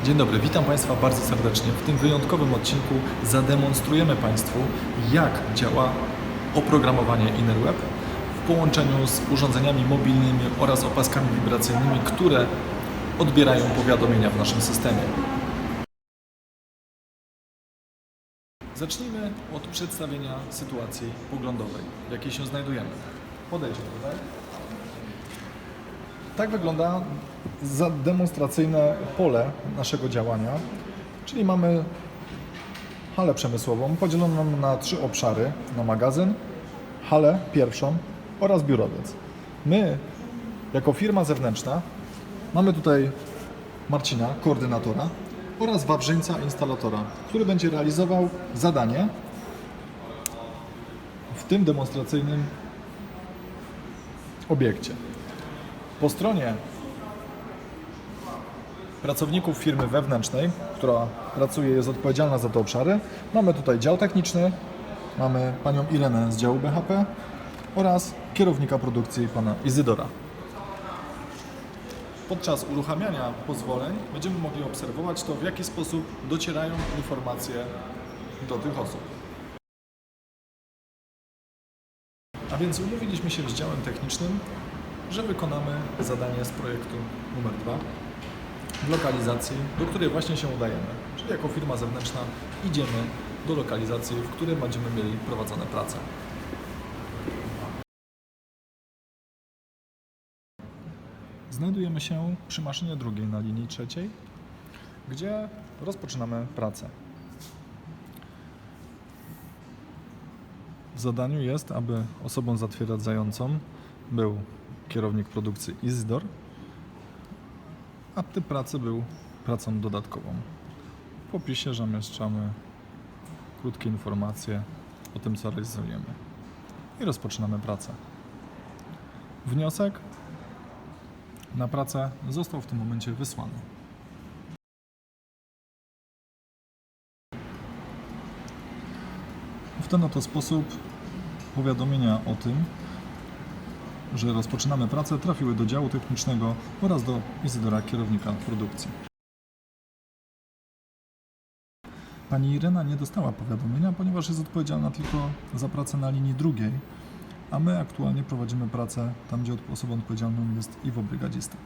Dzień dobry, witam Państwa bardzo serdecznie. W tym wyjątkowym odcinku zademonstrujemy Państwu, jak działa oprogramowanie InnerWeb w połączeniu z urządzeniami mobilnymi oraz opaskami wibracyjnymi, które odbierają powiadomienia w naszym systemie. Zacznijmy od przedstawienia sytuacji poglądowej, w jakiej się znajdujemy. Podejdźmy tutaj. Tak wygląda demonstracyjne pole naszego działania, czyli mamy halę przemysłową podzieloną na 3 obszary, na magazyn, halę pierwszą oraz biurowiec. My, jako firma zewnętrzna, mamy tutaj Marcina, koordynatora, oraz Wawrzyńca, instalatora, który będzie realizował zadanie w tym demonstracyjnym obiekcie. Po stronie pracowników firmy wewnętrznej, która pracuje, jest odpowiedzialna za te obszary, mamy tutaj dział techniczny, mamy panią Irenę z działu BHP oraz kierownika produkcji pana Izydora. Podczas uruchamiania pozwoleń będziemy mogli obserwować to, w jaki sposób docierają informacje do tych osób. A więc umówiliśmy się z działem technicznym, że wykonamy zadanie z projektu numer 2 w lokalizacji, do której właśnie się udajemy. Czyli jako firma zewnętrzna idziemy do lokalizacji, w której będziemy mieli prowadzone prace. Znajdujemy się przy maszynie drugiej na linii trzeciej, gdzie rozpoczynamy pracę. W zadaniu jest, aby osobą zatwierdzającą był kierownik produkcji Izydor, a typ pracy był pracą dodatkową. W opisie zamieszczamy krótkie informacje o tym, co realizujemy. I rozpoczynamy pracę. Wniosek na pracę został w tym momencie wysłany. W ten oto sposób powiadomienia o tym, że rozpoczynamy pracę, trafiły do działu technicznego oraz do Izydora, kierownika produkcji. Pani Irena nie dostała powiadomienia, ponieważ jest odpowiedzialna tylko za pracę na linii drugiej, a my aktualnie prowadzimy pracę tam, gdzie osobą odpowiedzialną jest Iwo brygadzista.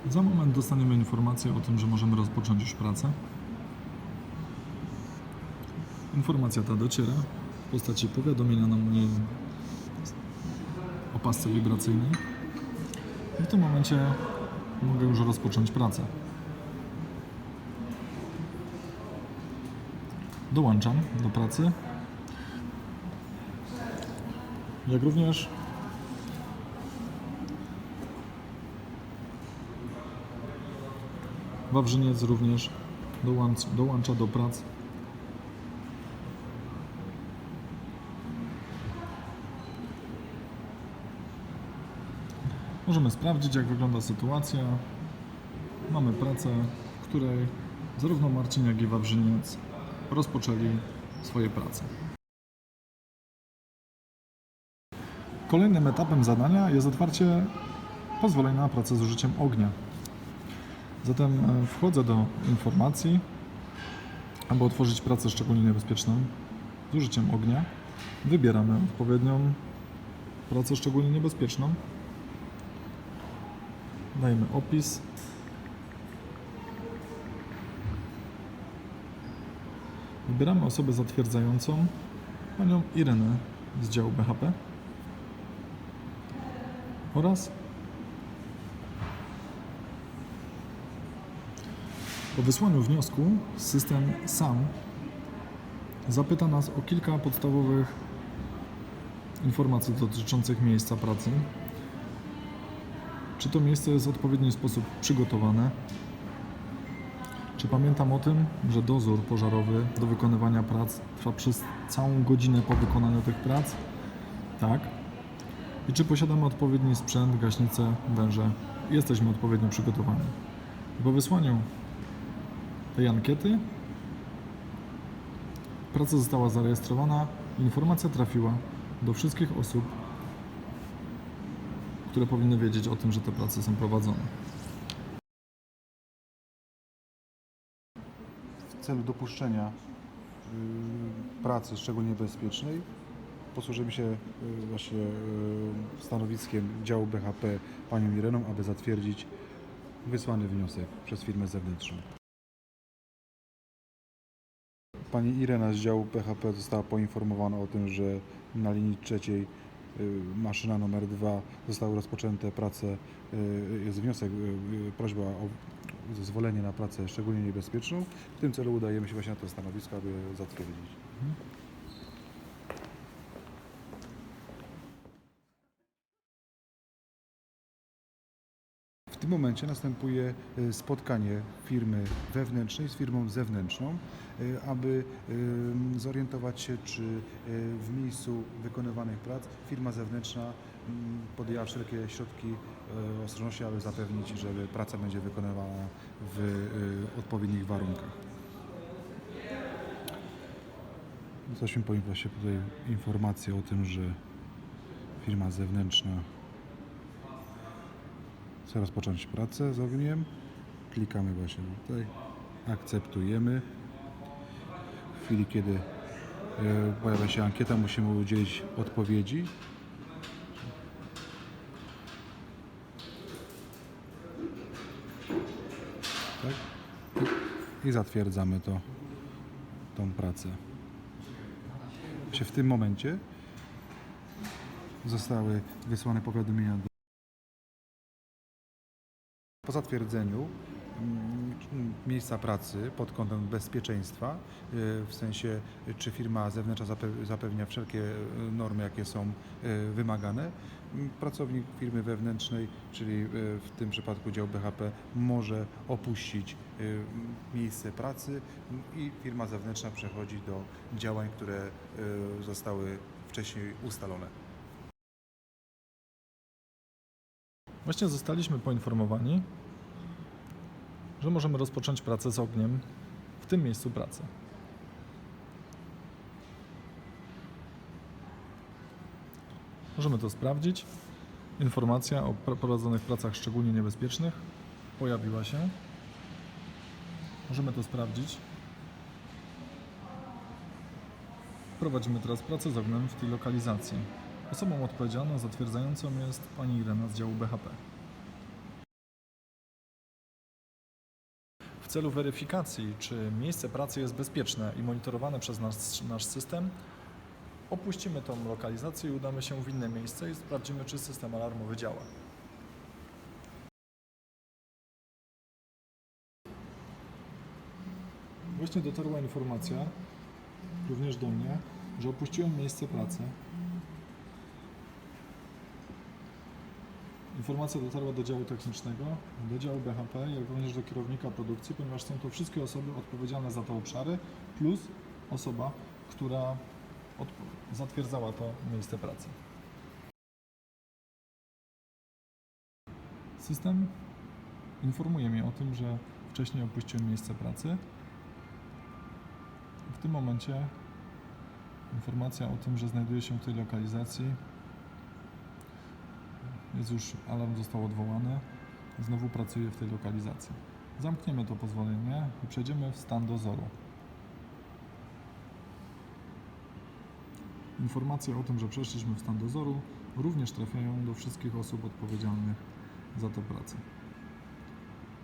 Za moment dostaniemy informację o tym, że możemy rozpocząć już pracę. Informacja ta dociera w postaci powiadomienia na mojej opasce wibracyjnej. I w tym momencie mogę już rozpocząć pracę. Dołączam do pracy, jak również Wawrzyniec również dołącza do prac. Możemy sprawdzić, jak wygląda sytuacja. Mamy pracę, w której zarówno Marcin, jak i Wawrzyniec rozpoczęli swoje prace. Kolejnym etapem zadania jest otwarcie pozwolenia na pracę z użyciem ognia. Zatem wchodzę do informacji, aby otworzyć pracę szczególnie niebezpieczną z użyciem ognia. Wybieramy odpowiednią pracę szczególnie niebezpieczną. Dajemy opis. Wybieramy osobę zatwierdzającą, panią Irenę z działu BHP oraz po wysłaniu wniosku system sam zapyta nas o kilka podstawowych informacji dotyczących miejsca pracy. Czy to miejsce jest w odpowiedni sposób przygotowane? Czy pamiętam o tym, że dozór pożarowy do wykonywania prac trwa przez całą godzinę po wykonaniu tych prac? Tak. I czy posiadamy odpowiedni sprzęt, gaśnicę, węże? Jesteśmy odpowiednio przygotowani. Po wysłaniu tej ankiety praca została zarejestrowana, informacja trafiła do wszystkich osób, które powinny wiedzieć o tym, że te prace są prowadzone. w celu dopuszczenia pracy szczególnie bezpiecznej posłużymy się właśnie stanowiskiem działu BHP panią Ireną, aby zatwierdzić wysłany wniosek przez firmę zewnętrzną. Pani Irena z działu BHP została poinformowana o tym, że na linii trzeciej maszyna numer 2 zostały rozpoczęte prace, jest wniosek, prośba o zezwolenie na pracę szczególnie niebezpieczną. W tym celu udajemy się właśnie na to stanowisko, aby zatwierdzić. W tym momencie następuje spotkanie firmy wewnętrznej z firmą zewnętrzną, aby zorientować się, czy w miejscu wykonywanych prac firma zewnętrzna podjęła wszelkie środki ostrożności, aby zapewnić, że praca będzie wykonywana w odpowiednich warunkach. Dostaliśmy właśnie tutaj informację o tym, że firma zewnętrzna chce rozpocząć pracę z ogniem. Klikamy właśnie tutaj, akceptujemy. W chwili, kiedy pojawia się ankieta, musimy udzielić odpowiedzi. Tak? I zatwierdzamy tą pracę. W tym momencie zostały wysłane powiadomienia po zatwierdzeniu miejsca pracy pod kątem bezpieczeństwa, w sensie czy firma zewnętrzna zapewnia wszelkie normy, jakie są wymagane. Pracownik firmy wewnętrznej, czyli w tym przypadku dział BHP, może opuścić miejsce pracy i firma zewnętrzna przechodzi do działań, które zostały wcześniej ustalone. Właśnie zostaliśmy poinformowani, że możemy rozpocząć pracę z ogniem w tym miejscu pracy. Możemy to sprawdzić. Informacja o prowadzonych pracach szczególnie niebezpiecznych pojawiła się. Możemy to sprawdzić. Prowadzimy teraz pracę z ogniem w tej lokalizacji. Osobą odpowiedzialną, zatwierdzającą jest pani Irena z działu BHP. W celu weryfikacji, czy miejsce pracy jest bezpieczne i monitorowane przez nasz system, opuścimy tą lokalizację i udamy się w inne miejsce i sprawdzimy, czy system alarmowy działa. Właśnie dotarła informacja, również do mnie, że opuściłem miejsce pracy. Informacja dotarła do działu technicznego, do działu BHP, jak również do kierownika produkcji, ponieważ są to wszystkie osoby odpowiedzialne za te obszary, plus osoba, która zatwierdzała to miejsce pracy. System informuje mnie o tym, że wcześniej opuściłem miejsce pracy. W tym momencie informacja o tym, że znajduję się w tej lokalizacji, jest już, alarm został odwołany, znowu pracuję w tej lokalizacji. Zamkniemy to pozwolenie i przejdziemy w stan dozoru. Informacje o tym, że przeszliśmy w stan dozoru, również trafiają do wszystkich osób odpowiedzialnych za tę pracę.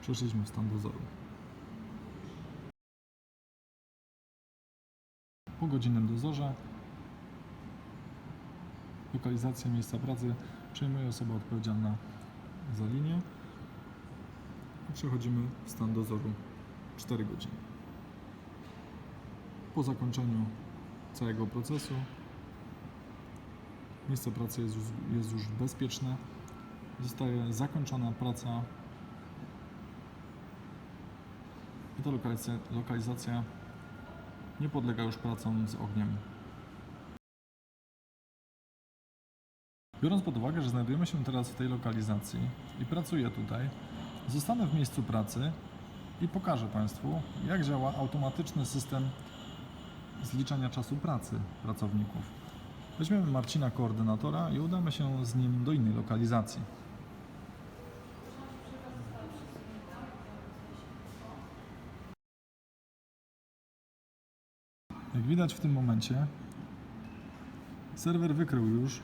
Przeszliśmy w stan dozoru. Po godzinnym dozorze lokalizację miejsca pracy przejmuje osoba odpowiedzialna za linię i przechodzimy w stan dozoru 4 godziny. Po zakończeniu całego procesu miejsce pracy jest już bezpieczne, zostaje zakończona praca i ta lokalizacja nie podlega już pracom z ogniem. Biorąc pod uwagę, że znajdujemy się teraz w tej lokalizacji i pracuję tutaj, zostanę w miejscu pracy i pokażę Państwu, jak działa automatyczny system zliczania czasu pracy pracowników. Weźmiemy Marcina, koordynatora, i udamy się z nim do innej lokalizacji. widać w tym momencie, serwer wykrył już,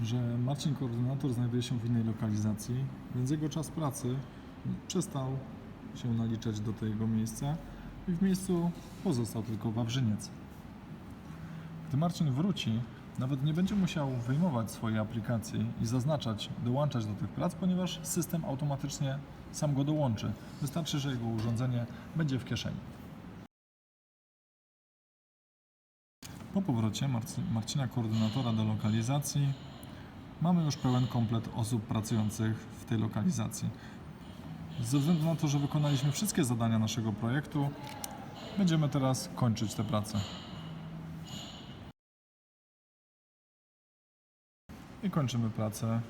że Marcin koordynator znajduje się w innej lokalizacji, więc jego czas pracy przestał się naliczać do tego miejsca i w miejscu pozostał tylko Wawrzyniec. Gdy Marcin wróci, nawet nie będzie musiał wyjmować swojej aplikacji i zaznaczać, dołączać do tych prac, ponieważ system automatycznie sam go dołączy. Wystarczy, że jego urządzenie będzie w kieszeni. Po powrocie Marcina koordynatora do lokalizacji mamy już pełen komplet osób pracujących w tej lokalizacji. Ze względu na to, że wykonaliśmy wszystkie zadania naszego projektu, będziemy teraz kończyć te prace. I kończymy pracę.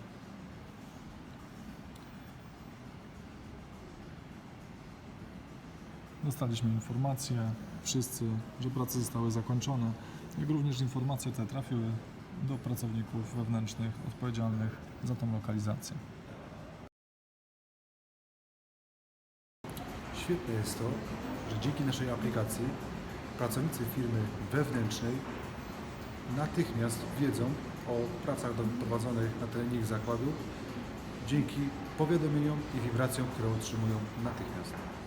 Dostaliśmy informację, wszyscy, że prace zostały zakończone, jak również informacje te trafiły do pracowników wewnętrznych odpowiedzialnych za tą lokalizację. Świetne jest to, że dzięki naszej aplikacji pracownicy firmy wewnętrznej natychmiast wiedzą o pracach prowadzonych na terenie ich zakładu dzięki powiadomieniom i wibracjom, które otrzymują natychmiast.